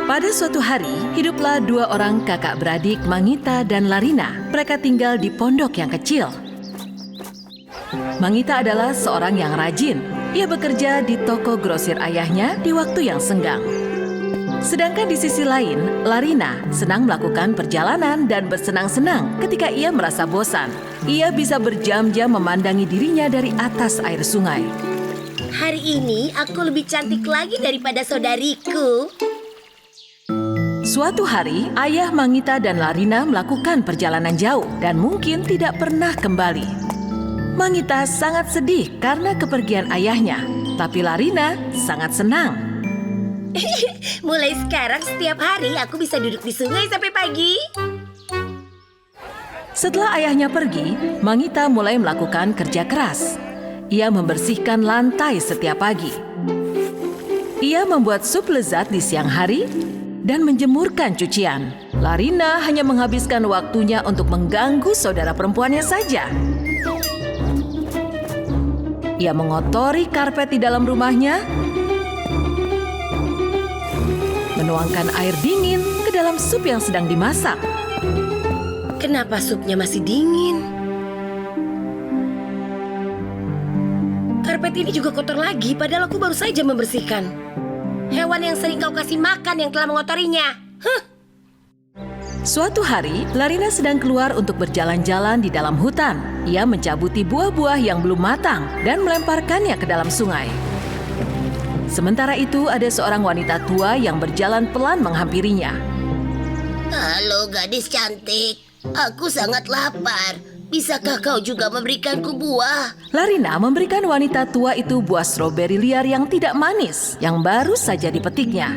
Pada suatu hari, hiduplah dua orang kakak beradik, Mangita dan Larina. Mereka tinggal di pondok yang kecil. Mangita adalah seorang yang rajin. Ia bekerja di toko grosir ayahnya di waktu yang senggang. Sedangkan di sisi lain, Larina senang melakukan perjalanan dan bersenang-senang ketika ia merasa bosan. Ia bisa berjam-jam memandangi dirinya dari atas air sungai. Hari ini aku lebih cantik lagi daripada saudariku. Suatu hari, ayah Mangita dan Larina melakukan perjalanan jauh dan mungkin tidak pernah kembali. Mangita sangat sedih karena kepergian ayahnya, tapi Larina sangat senang. Mulai sekarang setiap hari aku bisa duduk di sungai sampai pagi. Setelah ayahnya pergi, Mangita mulai melakukan kerja keras. Ia membersihkan lantai setiap pagi. Ia membuat sup lezat di siang hari dan menjemurkan cucian. Larina hanya menghabiskan waktunya untuk mengganggu saudara perempuannya saja. Ia mengotori karpet di dalam rumahnya, menuangkan air dingin ke dalam sup yang sedang dimasak. Kenapa supnya masih dingin? Karpet ini juga kotor lagi, padahal aku baru saja membersihkan. Hewan yang sering kau kasih makan yang telah mengotorinya. Suatu hari, Larina sedang keluar untuk berjalan-jalan di dalam hutan. Ia mencabuti buah-buah yang belum matang dan melemparkannya ke dalam sungai. Sementara itu, ada seorang wanita tua yang berjalan pelan menghampirinya. Halo gadis cantik, aku sangat lapar. Bisakah kau juga memberikanku buah? Larina memberikan wanita tua itu buah stroberi liar yang tidak manis, yang baru saja dipetiknya.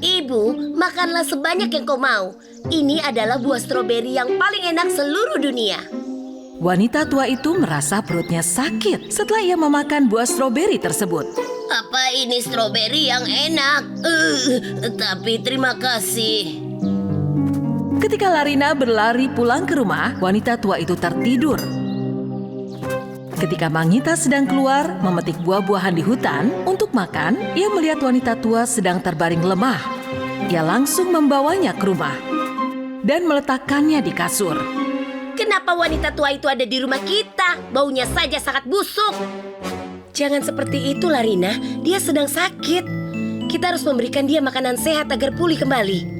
Ibu, makanlah sebanyak yang kau mau. Ini adalah buah stroberi yang paling enak seluruh dunia. Wanita tua itu merasa perutnya sakit setelah ia memakan buah stroberi tersebut. Apa ini stroberi yang enak? Tapi terima kasih. Ketika Larina berlari pulang ke rumah, wanita tua itu tertidur. Ketika Mangita sedang keluar memetik buah-buahan di hutan untuk makan, ia melihat wanita tua sedang terbaring lemah. Ia langsung membawanya ke rumah dan meletakkannya di kasur. Kenapa wanita tua itu ada di rumah kita? Baunya saja sangat busuk. Jangan seperti itu, Larina. Dia sedang sakit. Kita harus memberikan dia makanan sehat agar pulih kembali.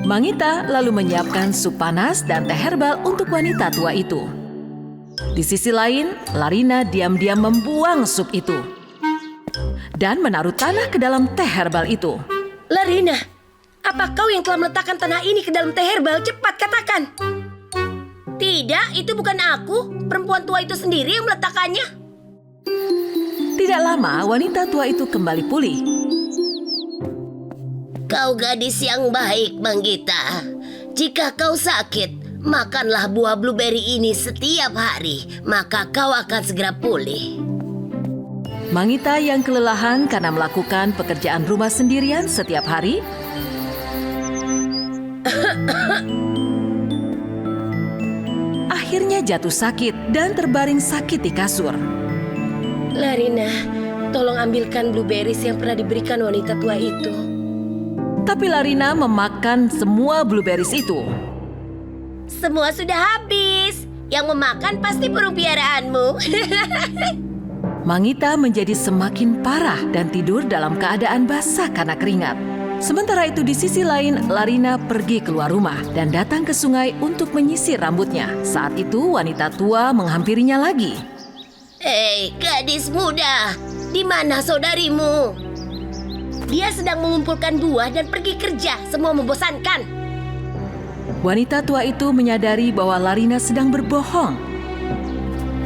Mangita lalu menyiapkan sup panas dan teh herbal untuk wanita tua itu. Di sisi lain, Larina diam-diam membuang sup itu dan menaruh tanah ke dalam teh herbal itu. Larina, apa kau yang telah meletakkan tanah ini ke dalam teh herbal? Cepat katakan. Tidak, itu bukan aku. Perempuan tua itu sendiri yang meletakkannya. Tidak lama, wanita tua itu kembali pulih. Kau gadis yang baik, Mangita. Jika kau sakit, makanlah buah blueberry ini setiap hari, maka kau akan segera pulih. Mangita yang kelelahan karena melakukan pekerjaan rumah sendirian setiap hari, akhirnya jatuh sakit dan terbaring sakit di kasur. Larina, tolong ambilkan blueberries yang pernah diberikan wanita tua itu. Tapi Larina memakan semua blueberries itu. Semua sudah habis. Yang memakan pasti burung piaraanmu. Mangita menjadi semakin parah dan tidur dalam keadaan basah karena keringat. Sementara itu di sisi lain, Larina pergi keluar rumah dan datang ke sungai untuk menyisir rambutnya. Saat itu wanita tua menghampirinya lagi. Hei, gadis muda, di mana saudarimu? Dia sedang mengumpulkan buah dan pergi kerja. Semua membosankan. Wanita tua itu menyadari bahwa Larina sedang berbohong.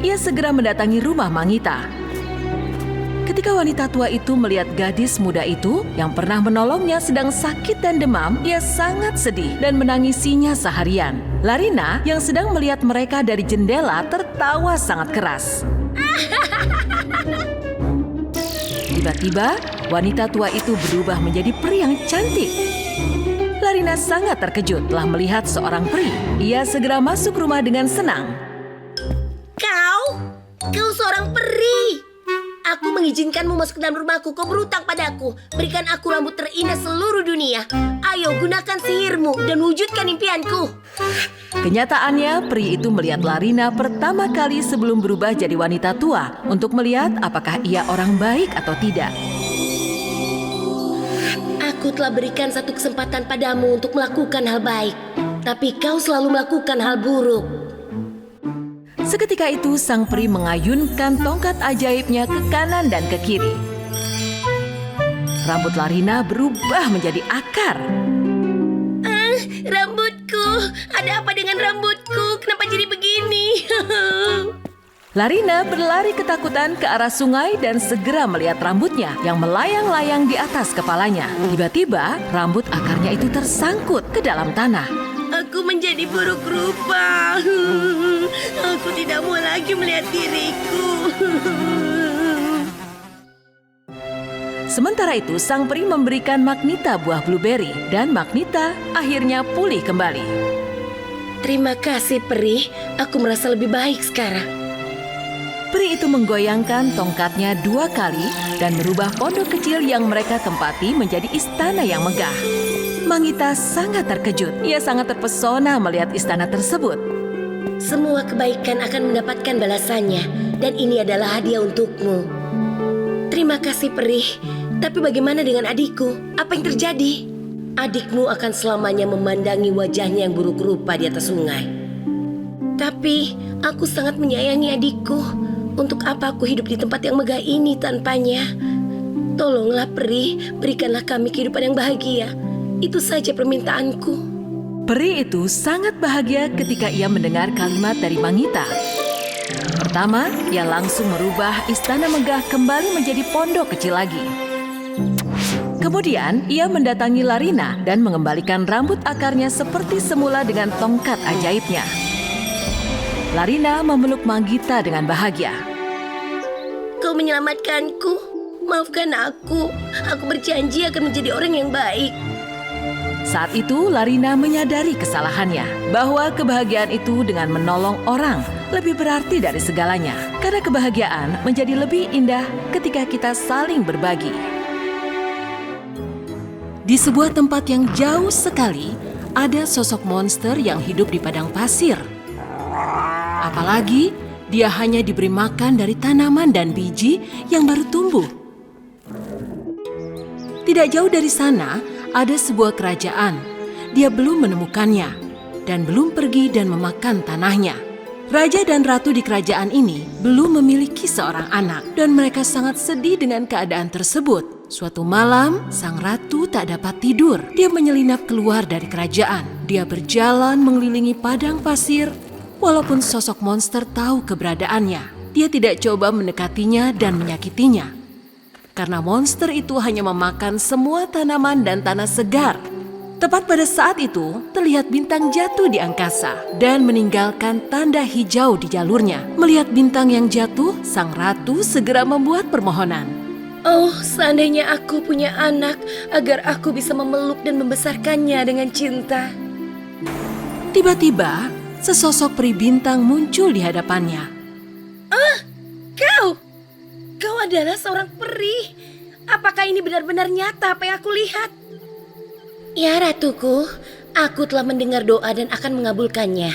Ia segera mendatangi rumah Mangita. Ketika wanita tua itu melihat gadis muda itu yang pernah menolongnya sedang sakit dan demam, ia sangat sedih dan menangisinya seharian. Larina yang sedang melihat mereka dari jendela tertawa sangat keras. Tiba-tiba, wanita tua itu berubah menjadi peri yang cantik. Larina sangat terkejut telah melihat seorang peri. Ia segera masuk rumah dengan senang. Kau seorang peri. Aku mengizinkanmu masuk ke dalam rumahku. Kau berutang padaku. Berikan aku rambut terindah seluruh dunia. Ayo, gunakan sihirmu dan wujudkan impianku. Kenyataannya, peri itu melihat Larina pertama kali sebelum berubah jadi wanita tua untuk melihat apakah ia orang baik atau tidak. Aku telah berikan satu kesempatan padamu untuk melakukan hal baik. Tapi kau selalu melakukan hal buruk. Seketika itu, sang peri mengayunkan tongkat ajaibnya ke kanan dan ke kiri. Rambut Larina berubah menjadi akar. Rambutku, ada apa dengan rambutku? Kenapa jadi begini? Larina berlari ketakutan ke arah sungai dan segera melihat rambutnya yang melayang-layang di atas kepalanya. Tiba-tiba, rambut akarnya itu tersangkut ke dalam tanah. Aku menjadi buruk rupa. Aku tidak mau lagi melihat diriku. Sementara itu, sang peri memberikan Magnita buah blueberry dan Magnita akhirnya pulih kembali. Terima kasih, peri. Aku merasa lebih baik sekarang. Peri itu menggoyangkan tongkatnya 2 kali dan merubah pondok kecil yang mereka tempati menjadi istana yang megah. Magnita sangat terkejut. Ia sangat terpesona melihat istana tersebut. Semua kebaikan akan mendapatkan balasannya, dan ini adalah hadiah untukmu. Terima kasih, peri. Tapi bagaimana dengan adikku? Apa yang terjadi? Adikmu akan selamanya memandangi wajahnya yang buruk rupa di atas sungai. Tapi aku sangat menyayangi adikku. Untuk apa aku hidup di tempat yang megah ini tanpanya? Tolonglah, peri, berikanlah kami kehidupan yang bahagia. Itu saja permintaanku. Peri itu sangat bahagia ketika ia mendengar kalimat dari Magnita. Pertama, ia langsung merubah istana megah kembali menjadi pondok kecil lagi. Kemudian, ia mendatangi Larina dan mengembalikan rambut akarnya seperti semula dengan tongkat ajaibnya. Larina memeluk Magnita dengan bahagia. Kau menyelamatkanku. Maafkan aku. Aku berjanji akan menjadi orang yang baik. Saat itu, Larina menyadari kesalahannya, bahwa kebahagiaan itu dengan menolong orang lebih berarti dari segalanya. Karena kebahagiaan menjadi lebih indah ketika kita saling berbagi. Di sebuah tempat yang jauh sekali, ada sosok monster yang hidup di padang pasir. Apalagi, dia hanya diberi makan dari tanaman dan biji yang baru tumbuh. Tidak jauh dari sana, ada sebuah kerajaan. Dia belum menemukannya dan belum pergi dan memakan tanahnya. Raja dan ratu di kerajaan ini belum memiliki seorang anak dan mereka sangat sedih dengan keadaan tersebut. Suatu malam, sang ratu tak dapat tidur. Dia menyelinap keluar dari kerajaan. Dia berjalan mengelilingi padang pasir walaupun sosok monster tahu keberadaannya. Dia tidak coba mendekatinya dan menyakitinya. Karena monster itu hanya memakan semua tanaman dan tanah segar. Tepat pada saat itu, terlihat bintang jatuh di angkasa dan meninggalkan tanda hijau di jalurnya. Melihat bintang yang jatuh, sang ratu segera membuat permohonan. Oh, seandainya aku punya anak, agar aku bisa memeluk dan membesarkannya dengan cinta. Tiba-tiba, sesosok peri bintang muncul di hadapannya. Kau adalah seorang peri. Apakah ini benar-benar nyata apa yang aku lihat? Ya, ratuku, aku telah mendengar doa dan akan mengabulkannya.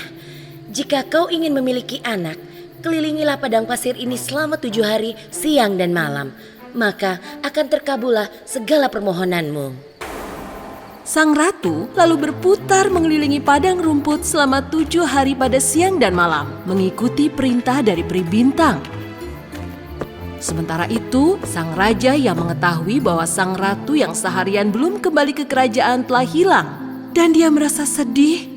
Jika kau ingin memiliki anak, kelilingilah padang pasir ini selama 7 hari, siang dan malam. Maka akan terkabullah segala permohonanmu. Sang ratu lalu berputar mengelilingi padang rumput selama 7 hari pada siang dan malam, mengikuti perintah dari peri bintang. Sementara itu, sang raja yang mengetahui bahwa sang ratu yang seharian belum kembali ke kerajaan telah hilang. Dan dia merasa sedih.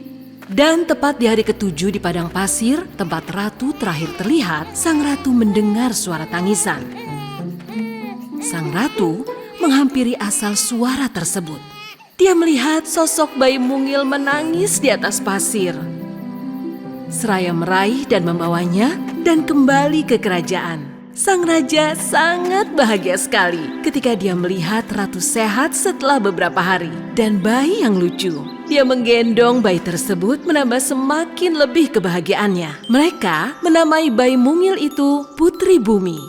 Dan tepat di hari ke-7 di padang pasir, tempat ratu terakhir terlihat, sang ratu mendengar suara tangisan. Sang ratu menghampiri asal suara tersebut. Dia melihat sosok bayi mungil menangis di atas pasir. Seraya meraih dan membawanya dan kembali ke kerajaan. Sang raja sangat bahagia sekali ketika dia melihat ratu sehat setelah beberapa hari dan bayi yang lucu. Dia menggendong bayi tersebut menambah semakin lebih kebahagiaannya. Mereka menamai bayi mungil itu Putri Bumi.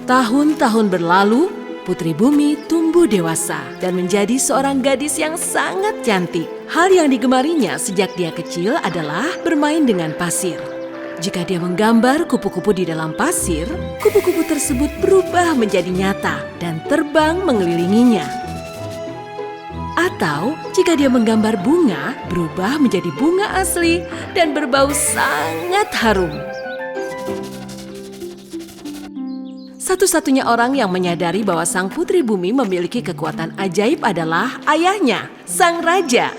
Tahun-tahun berlalu, Putri Bumi tumbuh dewasa dan menjadi seorang gadis yang sangat cantik. Hal yang digemarinya sejak dia kecil adalah bermain dengan pasir. Jika dia menggambar kupu-kupu di dalam pasir, kupu-kupu tersebut berubah menjadi nyata dan terbang mengelilinginya. Atau jika dia menggambar bunga, berubah menjadi bunga asli dan berbau sangat harum. Satu-satunya orang yang menyadari bahwa Sang Putri Bumi memiliki kekuatan ajaib adalah ayahnya, Sang Raja.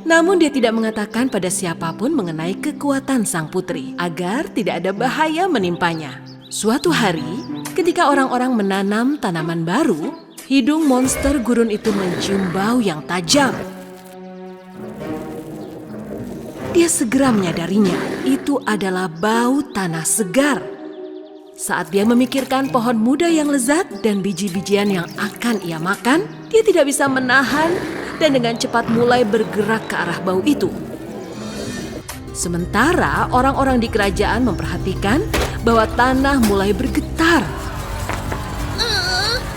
Namun dia tidak mengatakan pada siapapun mengenai kekuatan sang putri agar tidak ada bahaya menimpanya. Suatu hari, ketika orang-orang menanam tanaman baru, hidung monster gurun itu mencium bau yang tajam. Dia segera menyadarinya, itu adalah bau tanah segar. Saat dia memikirkan pohon muda yang lezat dan biji-bijian yang akan ia makan, dia tidak bisa menahan dan dengan cepat mulai bergerak ke arah bau itu. Sementara orang-orang di kerajaan memperhatikan bahwa tanah mulai bergetar.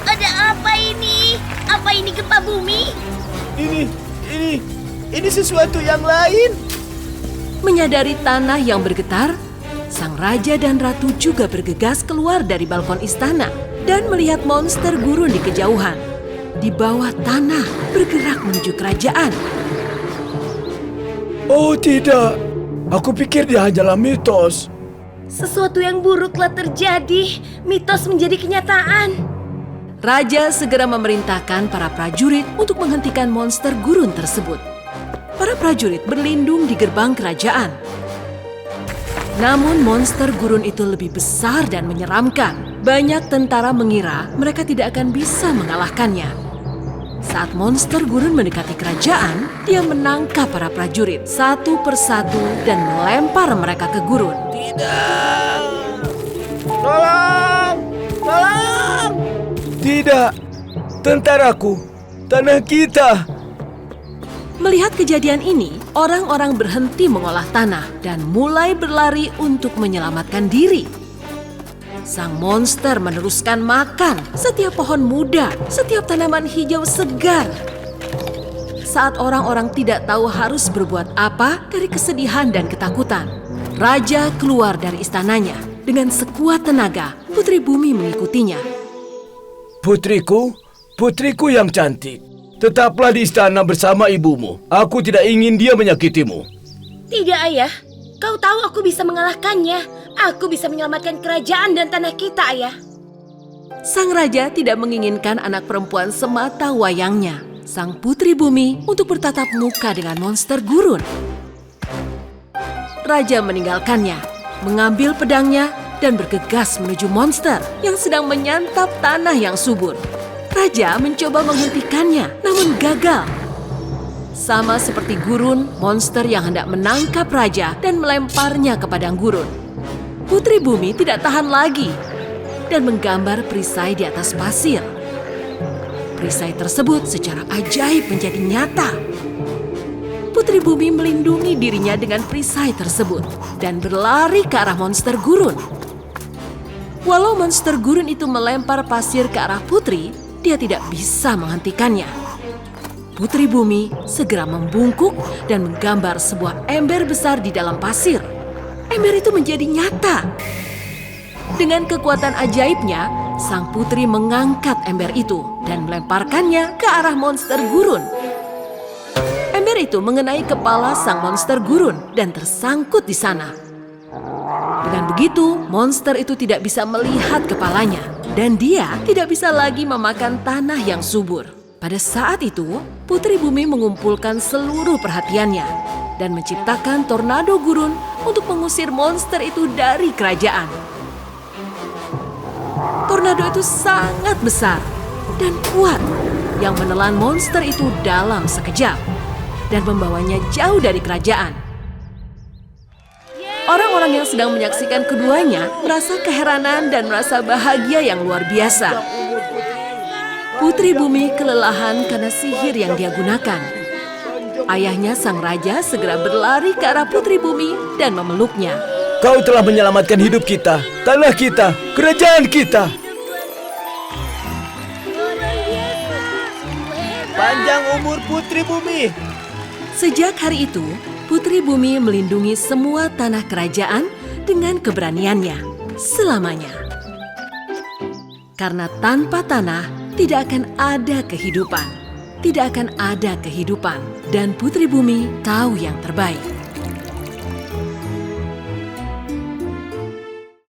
Ada apa ini? Apa ini gempa bumi? Ini sesuatu yang lain. Menyadari tanah yang bergetar, sang raja dan ratu juga bergegas keluar dari balkon istana dan melihat monster gurun di kejauhan. Di bawah tanah bergerak menuju kerajaan. Oh tidak, aku pikir dia hanyalah mitos. Sesuatu yang buruk telah terjadi. Mitos menjadi kenyataan. Raja segera memerintahkan para prajurit untuk menghentikan monster gurun tersebut. Para prajurit berlindung di gerbang kerajaan. Namun monster gurun itu lebih besar dan menyeramkan. Banyak tentara mengira mereka tidak akan bisa mengalahkannya. Saat monster gurun mendekati kerajaan, dia menangkap para prajurit satu persatu dan melempar mereka ke gurun. Tidak! Tolong! Tolong! Tidak! Tentaraku! Tanah kita! Melihat kejadian ini, orang-orang berhenti mengolah tanah dan mulai berlari untuk menyelamatkan diri. Sang monster meneruskan makan setiap pohon muda, setiap tanaman hijau segar. Saat orang-orang tidak tahu harus berbuat apa dari kesedihan dan ketakutan, Raja keluar dari istananya. Dengan sekuat tenaga, Putri Bumi mengikutinya. Putriku, putriku yang cantik. Tetaplah di istana bersama ibumu. Aku tidak ingin dia menyakitimu. Tidak, Ayah. Kau tahu aku bisa mengalahkannya. Aku bisa menyelamatkan kerajaan dan tanah kita, Ayah. Sang raja tidak menginginkan anak perempuan semata wayangnya, Sang Putri Bumi, untuk bertatap muka dengan monster gurun. Raja meninggalkannya, mengambil pedangnya, dan bergegas menuju monster yang sedang menyantap tanah yang subur. Raja mencoba menghentikannya, namun gagal. Sama seperti gurun, monster yang hendak menangkap raja dan melemparnya ke padang gurun. Putri Bumi tidak tahan lagi dan menggambar perisai di atas pasir. Perisai tersebut secara ajaib menjadi nyata. Putri Bumi melindungi dirinya dengan perisai tersebut dan berlari ke arah monster gurun. Walau monster gurun itu melempar pasir ke arah Putri, dia tidak bisa menghentikannya. Putri Bumi segera membungkuk dan menggambar sebuah ember besar di dalam pasir. Ember itu menjadi nyata. Dengan kekuatan ajaibnya, sang putri mengangkat ember itu dan melemparkannya ke arah monster gurun. Ember itu mengenai kepala sang monster gurun dan tersangkut di sana. Dengan begitu, monster itu tidak bisa melihat kepalanya dan dia tidak bisa lagi memakan tanah yang subur. Pada saat itu, Putri Bumi mengumpulkan seluruh perhatiannya dan menciptakan tornado gurun untuk mengusir monster itu dari kerajaan. Tornado itu sangat besar dan kuat yang menelan monster itu dalam sekejap dan membawanya jauh dari kerajaan. Orang-orang yang sedang menyaksikan keduanya merasa keheranan dan merasa bahagia yang luar biasa. Putri Bumi kelelahan karena sihir yang dia gunakan. Ayahnya sang raja segera berlari ke arah Putri Bumi dan memeluknya. Kau telah menyelamatkan hidup kita, tanah kita, kerajaan kita. Panjang umur Putri Bumi. Sejak hari itu, Putri Bumi melindungi semua tanah kerajaan dengan keberaniannya selamanya. Karena tanpa tanah tidak akan ada kehidupan. Tidak akan ada kehidupan. Dan Putri Bumi tahu yang terbaik.